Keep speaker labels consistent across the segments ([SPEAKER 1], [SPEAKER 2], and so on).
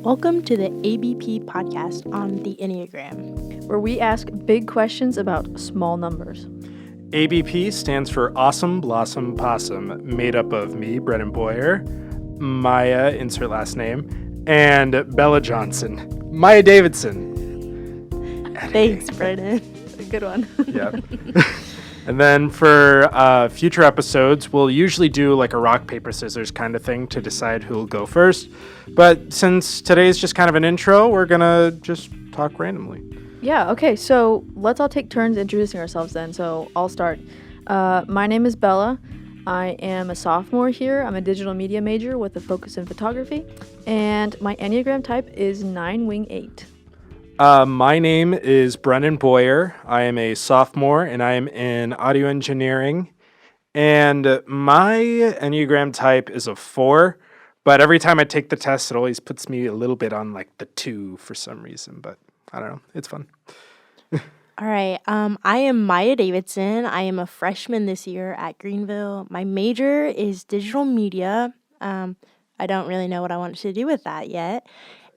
[SPEAKER 1] Welcome to the ABP podcast on the Enneagram,
[SPEAKER 2] where we ask big questions about small numbers.
[SPEAKER 3] ABP stands for Awesome Blossom Possum, made up of me, Brennan Boyer, Myah, insert last name, and Bella Johnson. Myah Davidson.
[SPEAKER 1] Thanks, Brennan.
[SPEAKER 2] Good one.
[SPEAKER 3] Yeah. And then for future episodes, we'll usually do like a rock, paper, scissors kind of thing to decide who will go first. But since today's just kind of an intro, we're going to just talk randomly.
[SPEAKER 2] Yeah, okay, so let's all take turns introducing ourselves then. So I'll start. My name is Bella. I am a sophomore here. I'm a digital media major with a focus in photography. And my Enneagram type is 9 Wing 8.
[SPEAKER 3] My name is Brennan Boyer. I am a sophomore and I am in audio engineering. And my Enneagram type is a 4, but every time I take the test, it always puts me a little bit on like the 2 for some reason, but I don't know. It's fun.
[SPEAKER 1] All right. I am Myah Davidson. I am a freshman this year at Greenville. My major is digital media. I don't really know what I want to do with that yet.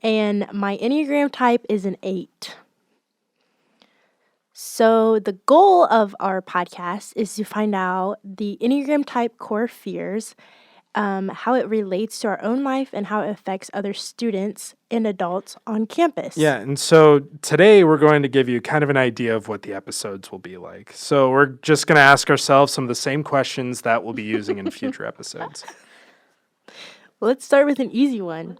[SPEAKER 1] And my Enneagram type is an 8. So the goal of our podcast is to find out the Enneagram type core fears, how it relates to our own life, and how it affects other students and adults on campus.
[SPEAKER 3] Yeah, and so today we're going to give you kind of an idea of what the episodes will be like. So we're just going to ask ourselves some of the same questions that we'll be using in future episodes.
[SPEAKER 1] Let's start with an easy one.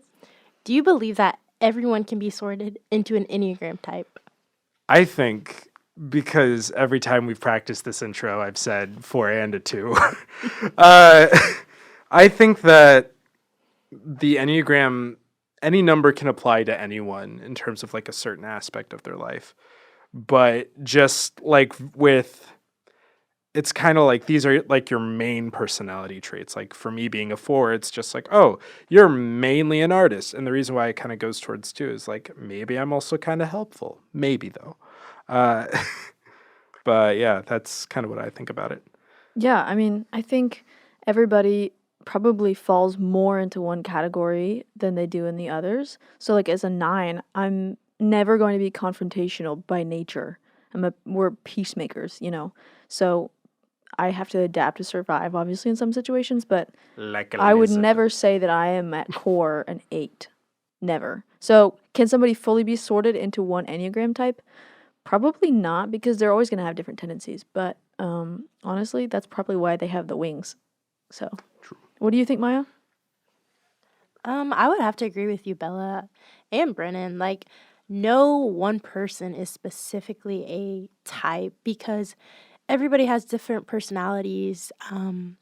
[SPEAKER 1] Do you believe that everyone can be sorted into an Enneagram type?
[SPEAKER 3] I think, because every time we've practiced this intro, I've said 4 and a 2. I think that the Enneagram, any number can apply to anyone in terms of like a certain aspect of their life. But just like it's kind of like these are like your main personality traits. Like for me being a 4, it's just like, oh, you're mainly an artist. And the reason why it kind of goes towards 2 is like, maybe I'm also kind of helpful. Maybe though. But yeah, that's kind of what I think about it.
[SPEAKER 2] Yeah, I mean, I think everybody probably falls more into one category than they do in the others. So like as a 9, I'm never going to be confrontational by nature. We're peacemakers, you know. So I have to adapt to survive, obviously, in some situations, but
[SPEAKER 3] Like
[SPEAKER 2] I would never say that I am at core an 8. Never. So can somebody fully be sorted into one Enneagram type? Probably not, because they're always going to have different tendencies. But honestly, that's probably why they have the wings. So,
[SPEAKER 3] True.
[SPEAKER 2] What do you think, Myah?
[SPEAKER 1] I would have to agree with you, Bella and Brennan. Like, no one person is specifically a type because everybody has different personalities and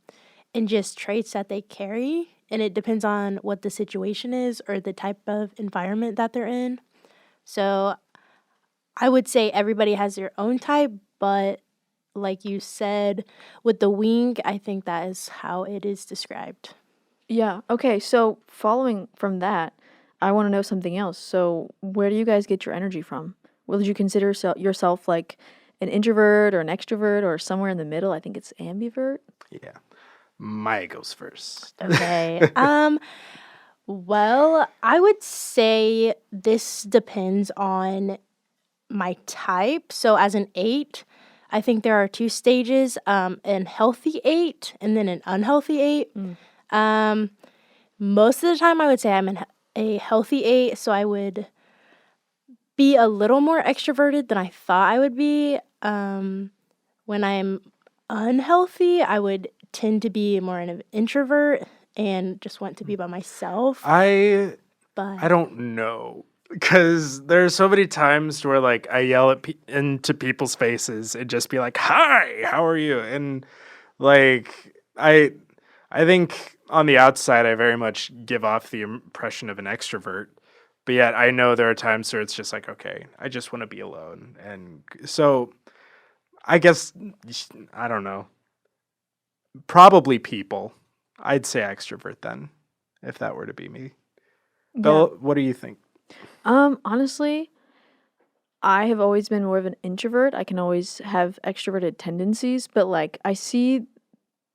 [SPEAKER 1] just traits that they carry. And it depends on what the situation is or the type of environment that they're in. So I would say everybody has their own type, but like you said, with the wing, I think that is how it is described.
[SPEAKER 2] Yeah. Okay. So following from that, I want to know something else. So where do you guys get your energy from? Would you consider yourself like an introvert or an extrovert or somewhere in the middle? I think it's ambivert.
[SPEAKER 3] Yeah. Myah goes first.
[SPEAKER 1] Okay. Well, I would say this depends on my type. So as an 8, I think there are 2 stages, an healthy 8 and then an unhealthy 8. Most of the time I would say I'm a healthy 8, so I would be a little more extroverted than I thought I would be. When I'm unhealthy, I would tend to be more an introvert and just want to be by myself.
[SPEAKER 3] I
[SPEAKER 1] But
[SPEAKER 3] don't know, because there's so many times where like I yell at into people's faces and just be like, "Hi, how are you?" And like I think on the outside I very much give off the impression of an extrovert, but yet I know there are times where it's just like, okay, I just want to be alone. And so I guess I don't know. Probably people. I'd say extrovert then, if that were to be me.
[SPEAKER 2] Yeah.
[SPEAKER 3] Bella, what do you think?
[SPEAKER 2] Honestly, I have always been more of an introvert. I can always have extroverted tendencies, but like I see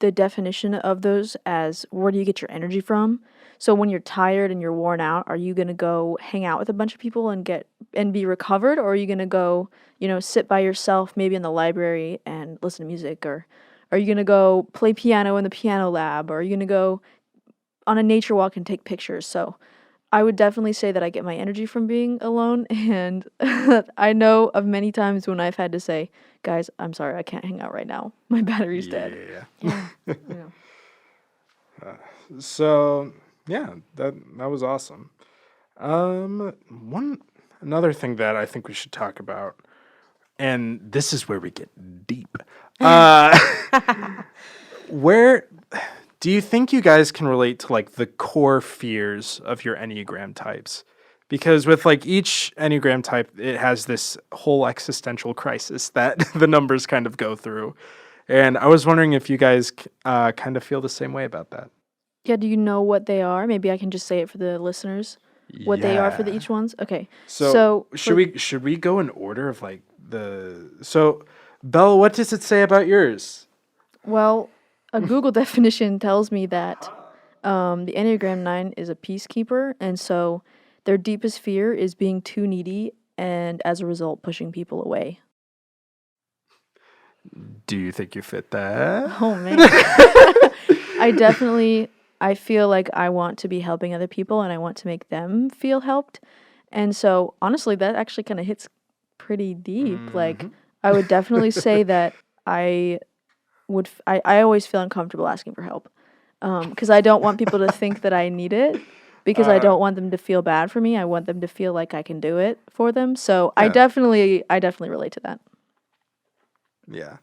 [SPEAKER 2] the definition of those as where do you get your energy from? So when you're tired and you're worn out, are you gonna go hang out with a bunch of people and be recovered, or are you gonna go, sit by yourself, maybe in the library and listen to music, or are you gonna go play piano in the piano lab, or are you gonna go on a nature walk and take pictures? So I would definitely say that I get my energy from being alone, and I know of many times when I've had to say, guys, I'm sorry, I can't hang out right now. My battery's dead.
[SPEAKER 3] Yeah.
[SPEAKER 1] Yeah.
[SPEAKER 2] Yeah.
[SPEAKER 3] So yeah, that was awesome. Another thing that I think we should talk about, and this is where we get deep. Uh, where do you think you guys can relate to like the core fears of your Enneagram types? Because with like each Enneagram type, it has this whole existential crisis that the numbers kind of go through. And I was wondering if you guys kind of feel the same way about that.
[SPEAKER 2] Yeah, do you know what they are? Maybe I can just say it for the listeners. What they are for the
[SPEAKER 3] Yeah.
[SPEAKER 2] each ones? Okay.
[SPEAKER 3] So
[SPEAKER 2] for-
[SPEAKER 3] should we go in order of like so Bella, what does it say about yours?
[SPEAKER 2] Well, a Google definition tells me that the Enneagram 9 is a peacekeeper, and so their deepest fear is being too needy and as a result pushing people away.
[SPEAKER 3] Do you think you fit that?
[SPEAKER 2] Oh man. I feel like I want to be helping other people and I want to make them feel helped. And so honestly, that actually kind of hits pretty deep. Like I would definitely say that I always feel uncomfortable asking for help. Because I don't want people to think that I need it, because I don't want them to feel bad for me. I want them to feel like I can do it for them. So I
[SPEAKER 3] Yeah.
[SPEAKER 2] definitely relate to that.
[SPEAKER 3] Yeah.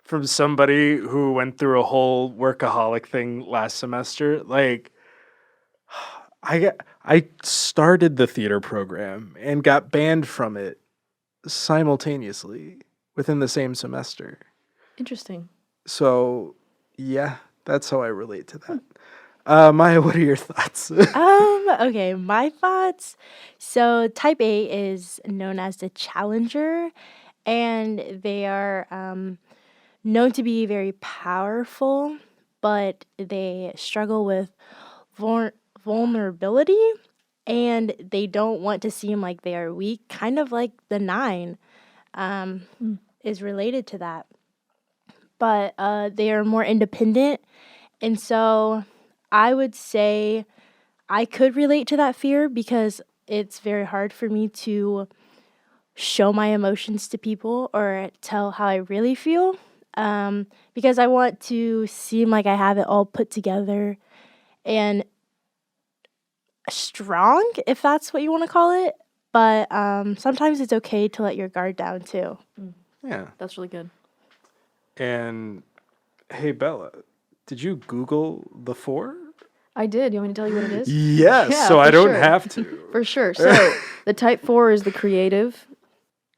[SPEAKER 3] From somebody who went through a whole workaholic thing last semester, like I started the theater program and got banned from it simultaneously within the same semester.
[SPEAKER 2] Interesting.
[SPEAKER 3] So, yeah, that's how I relate to that. Myah, what are your thoughts?
[SPEAKER 1] Okay, my thoughts. So, type A is known as the challenger, and they are known to be very powerful, but they struggle with vulnerability, and they don't want to seem like they are weak, kind of like the 9 is related to that. But they are more independent, and so I would say I could relate to that fear because it's very hard for me to show my emotions to people or tell how I really feel, because I want to seem like I have it all put together and strong, if that's what you want to call it. But sometimes it's okay to let your guard down too.
[SPEAKER 3] Yeah.
[SPEAKER 2] That's really good.
[SPEAKER 3] And hey, Bella, did you Google the 4?
[SPEAKER 2] I did. You want me to tell you what it is?
[SPEAKER 3] Yes,
[SPEAKER 2] Yeah,
[SPEAKER 3] so I
[SPEAKER 2] for
[SPEAKER 3] don't
[SPEAKER 2] sure.
[SPEAKER 3] have to.
[SPEAKER 2] For sure. So the type 4 is the creative.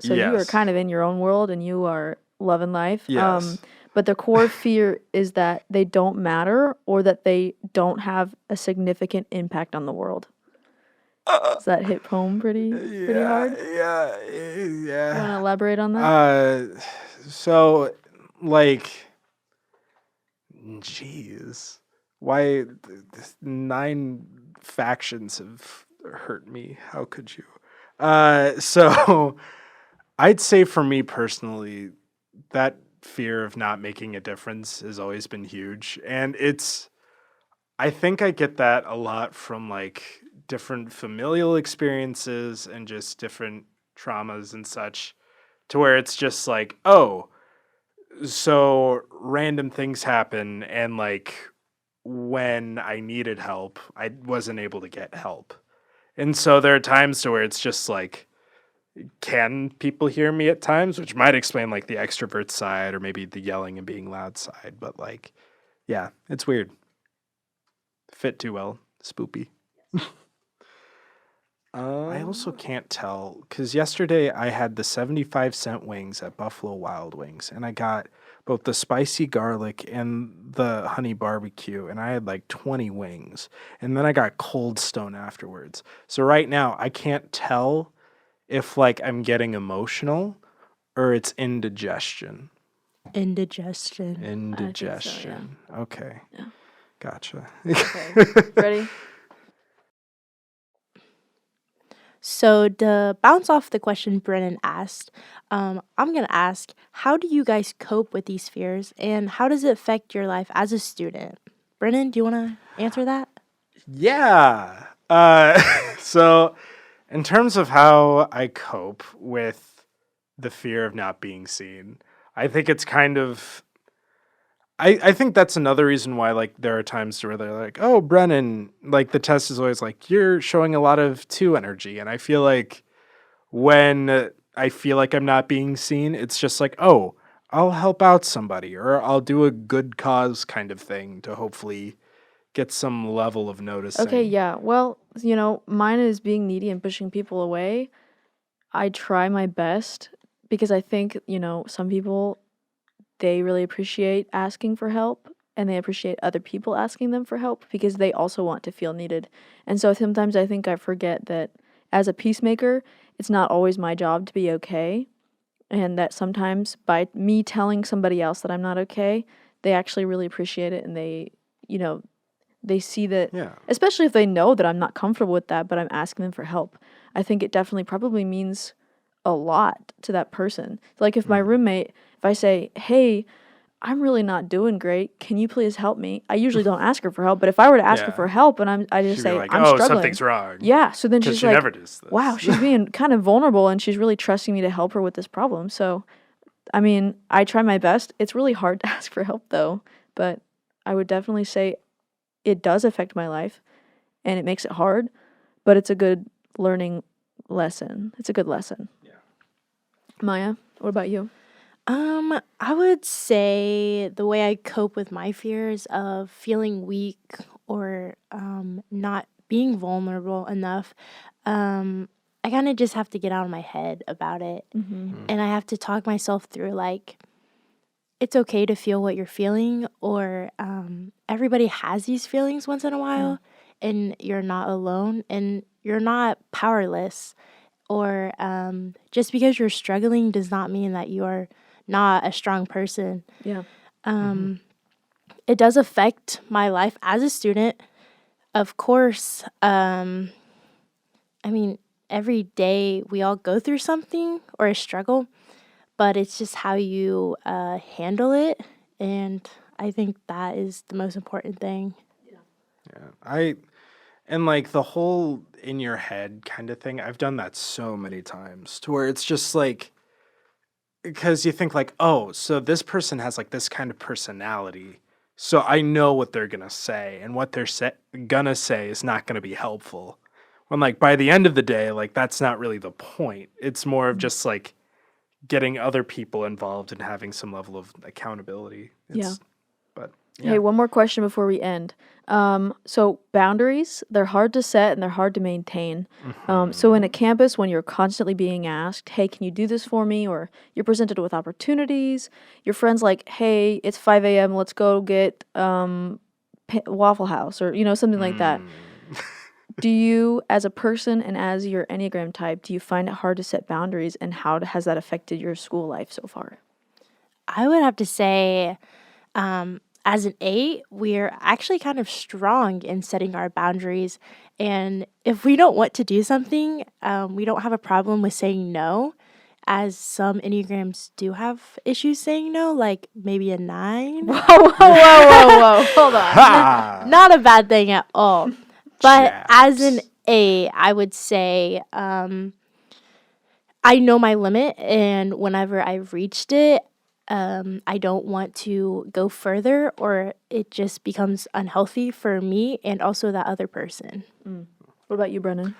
[SPEAKER 2] So you are
[SPEAKER 3] Yes.
[SPEAKER 2] kind of in your own world and you are loving life.
[SPEAKER 3] Yes.
[SPEAKER 2] But the core fear is that they don't matter or that they don't have a significant impact on the world. Does that hit home pretty hard?
[SPEAKER 3] Yeah,
[SPEAKER 2] You
[SPEAKER 3] yeah.
[SPEAKER 2] want to elaborate on that?
[SPEAKER 3] So, like, geez, why 9 factions have hurt me? How could you? So I'd say for me personally, that fear of not making a difference has always been huge, and I think I get that a lot from like different familial experiences and just different traumas and such, to where it's just like, oh, so random things happen, and like when I needed help, I wasn't able to get help. And so there are times to where it's just like, can people hear me at times? Which might explain like the extrovert side or maybe the yelling and being loud side. But like, yeah, it's weird. Fit too well. Spoopy. I also can't tell because yesterday I had the 75-cent wings at Buffalo Wild Wings, and I got both the spicy garlic and the honey barbecue, and I had like 20 wings, and then I got Cold Stone afterwards. So right now I can't tell if like I'm getting emotional or it's indigestion.
[SPEAKER 1] Indigestion.
[SPEAKER 3] Indigestion.
[SPEAKER 2] Yeah.
[SPEAKER 3] Okay.
[SPEAKER 2] Yeah.
[SPEAKER 3] Gotcha.
[SPEAKER 2] Okay. Ready?
[SPEAKER 1] So to bounce off the question Brennan asked, I'm gonna ask, how do you guys cope with these fears, and how does it affect your life as a student? Brennan, do you want to answer that?
[SPEAKER 3] Yeah. So, in terms of how I cope with the fear of not being seen, I think it's kind of. I think that's another reason why, like, there are times where they're like, oh, Brennan, like, the test is always like, you're showing a lot of two energy. And I feel like when I feel like I'm not being seen, it's just like, oh, I'll help out somebody or I'll do a good cause kind of thing to hopefully get some level of noticing.
[SPEAKER 2] Okay, yeah. Well, mine is being needy and pushing people away. I try my best because I think, some people, they really appreciate asking for help and they appreciate other people asking them for help because they also want to feel needed. And so sometimes I think I forget that as a peacemaker, it's not always my job to be okay. And that sometimes by me telling somebody else that I'm not okay, they actually really appreciate it and they see that,
[SPEAKER 3] Yeah.
[SPEAKER 2] especially if they know that I'm not comfortable with that, but I'm asking them for help. I think it definitely probably means a lot to that person. Like if my roommate, if I say, hey, I'm really not doing great, can you please help me? I usually don't ask her for help, but if I were to ask her
[SPEAKER 3] Yeah.
[SPEAKER 2] for help and I just
[SPEAKER 3] She'd
[SPEAKER 2] say,
[SPEAKER 3] be like,
[SPEAKER 2] I'm
[SPEAKER 3] oh,
[SPEAKER 2] struggling.
[SPEAKER 3] something's wrong.
[SPEAKER 2] Yeah, so then
[SPEAKER 3] Because
[SPEAKER 2] she's
[SPEAKER 3] she
[SPEAKER 2] like,
[SPEAKER 3] never does this.
[SPEAKER 2] wow, she's being kind of vulnerable and she's really trusting me to help her with this problem. So, I mean, I try my best. It's really hard to ask for help though, but I would definitely say it does affect my life and it makes it hard, but it's a good learning lesson. It's a good lesson.
[SPEAKER 3] Yeah.
[SPEAKER 2] Myah, what about you?
[SPEAKER 1] I would say the way I cope with my fears of feeling weak or not being vulnerable enough, I kind of just have to get out of my head about it.
[SPEAKER 2] Mm-hmm.
[SPEAKER 1] And I have to talk myself through, like, it's okay to feel what you're feeling, or everybody has these feelings once in a while, and you're not alone, and you're not powerless. Or just because you're struggling does not mean that you are not a strong person.
[SPEAKER 2] Yeah.
[SPEAKER 1] It does affect my life as a student. Of course, I mean, every day we all go through something or a struggle, but it's just how you handle it. And I think that is the most important thing.
[SPEAKER 3] Yeah. And like the whole in your head kind of thing, I've done that so many times to where it's just like, because you think like, oh, so this person has like this kind of personality. So I know what they're going to say, and what they're gonna say is not going to be helpful. When like by the end of the day, like that's not really the point. It's more of just like getting other people involved and having some level of accountability.
[SPEAKER 2] Yeah.
[SPEAKER 3] But
[SPEAKER 2] Hey, one more question before we end. So boundaries, they're hard to set and they're hard to maintain. So in a campus, when you're constantly being asked, hey, can you do this for me? Or you're presented with opportunities, your friend's like, hey, it's 5 a.m., let's go get Waffle House or, something like that. Do you, as a person and as your Enneagram type, do you find it hard to set boundaries, and how has that affected your school life so far?
[SPEAKER 1] I would have to say, as an 8, we're actually kind of strong in setting our boundaries. And if we don't want to do something, we don't have a problem with saying no, as some Enneagrams do have issues saying no, like maybe a 9.
[SPEAKER 2] Whoa, whoa, whoa, whoa, hold on.
[SPEAKER 3] Ha!
[SPEAKER 1] Not a bad thing at all. But as an
[SPEAKER 3] Chaps.
[SPEAKER 1] 8, I would say I know my limit, and whenever I've reached it, I don't want to go further, or it just becomes unhealthy for me and also that other person.
[SPEAKER 2] What about you, Brennan?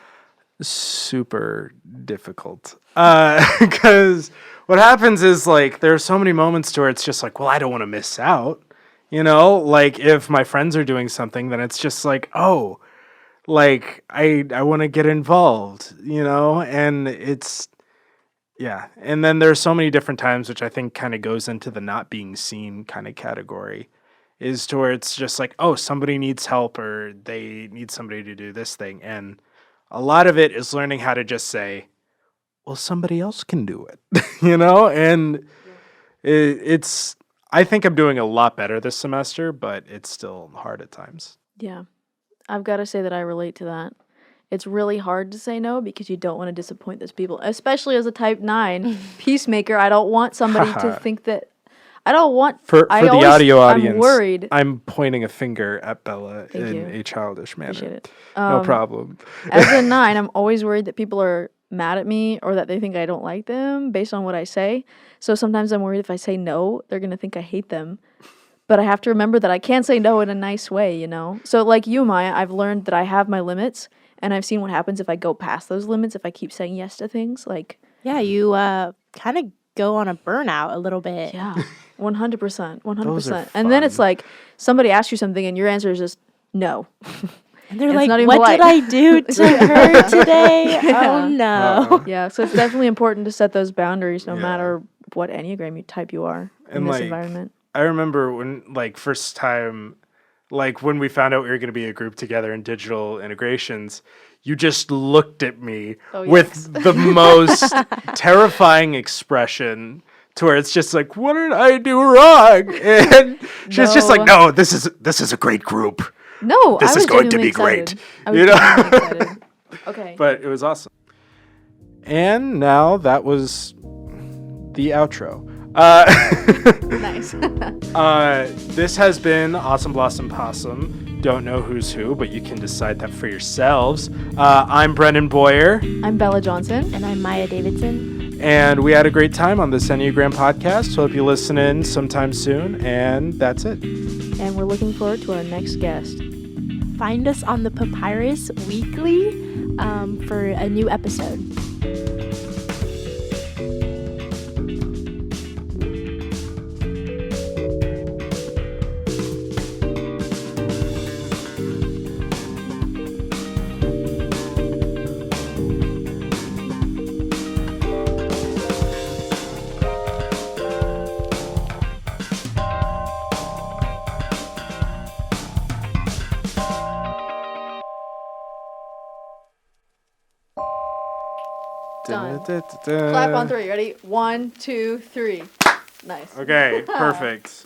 [SPEAKER 3] Super difficult. Because what happens is like there are so many moments to where it's just like, well, I don't want to miss out. Like if my friends are doing something, then it's just like, oh, like I want to get involved, and it's yeah. And then there's so many different times, which I think kind of goes into the not being seen kind of category, is to where it's just like, oh, somebody needs help or they need somebody to do this thing. And a lot of it is learning how to just say, well, somebody else can do it, and it's I think I'm doing a lot better this semester, but it's still hard at times.
[SPEAKER 2] Yeah. I've got to say that I relate to that. It's really hard to say no because you don't want to disappoint those people, especially as a type 9 peacemaker. I don't want somebody to think that I don't want
[SPEAKER 3] For
[SPEAKER 2] I
[SPEAKER 3] the
[SPEAKER 2] always,
[SPEAKER 3] audio audience,
[SPEAKER 2] I'm worried.
[SPEAKER 3] I'm pointing a finger at Bella
[SPEAKER 2] Thank
[SPEAKER 3] in
[SPEAKER 2] you.
[SPEAKER 3] a childish manner.
[SPEAKER 2] Appreciate it.
[SPEAKER 3] No problem.
[SPEAKER 2] As a 9, I'm always worried that people are mad at me or that they think I don't like them based on what I say. So sometimes I'm worried if I say no, they're going to think I hate them. But I have to remember that I can say no in a nice way, you know? So like you, Myah, I've learned that I have my limits, and I've seen what happens if I go past those limits, if I keep saying yes to things. Like,
[SPEAKER 1] Yeah, you kind of go on a burnout a little bit.
[SPEAKER 2] yeah, 100%, 100%.
[SPEAKER 3] Those are
[SPEAKER 2] And then it's
[SPEAKER 3] fun.
[SPEAKER 2] like somebody asks you something and your answer is just no.
[SPEAKER 1] And they're
[SPEAKER 2] It's
[SPEAKER 1] like,
[SPEAKER 2] not even
[SPEAKER 1] what
[SPEAKER 2] polite."
[SPEAKER 1] did I do to her today?
[SPEAKER 2] Yeah.
[SPEAKER 1] Oh, no.
[SPEAKER 2] Yeah, so it's definitely important to set those boundaries no
[SPEAKER 3] Yeah.
[SPEAKER 2] matter what Enneagram type you are in
[SPEAKER 3] And,
[SPEAKER 2] this
[SPEAKER 3] like,
[SPEAKER 2] environment.
[SPEAKER 3] I remember when, like, first time, like, when we found out we were going to be a group together in digital integrations, you just looked at me
[SPEAKER 2] Oh,
[SPEAKER 3] with
[SPEAKER 2] yes.
[SPEAKER 3] the most terrifying expression to where it's just like, what did I do wrong? And she's just like, no, this is a great group.
[SPEAKER 2] No,
[SPEAKER 3] This
[SPEAKER 2] I
[SPEAKER 3] is
[SPEAKER 2] was
[SPEAKER 3] going to
[SPEAKER 2] genuinely
[SPEAKER 3] be great.
[SPEAKER 2] excited. I was
[SPEAKER 3] You know?
[SPEAKER 2] genuinely excited. Okay.
[SPEAKER 3] But it was awesome. And now that was the outro.
[SPEAKER 2] Nice.
[SPEAKER 3] This has been Awesome Blossom Possum. Don't know who's who, but you can decide that for yourselves. I'm Brennan Boyer,
[SPEAKER 2] I'm Bella Johnson.
[SPEAKER 1] And I'm Myah Davidson.
[SPEAKER 3] and we had a great time on this Enneagram podcast. Hope you listen in sometime soon, and that's it.
[SPEAKER 2] And we're looking forward to our next guest.
[SPEAKER 1] Find us on the Papyrus Weekly for a new episode.
[SPEAKER 2] Done.
[SPEAKER 3] Da-da-da-da-da.
[SPEAKER 2] Clap on 3. Ready? 1, 2, 3. Nice.
[SPEAKER 3] Okay, perfect.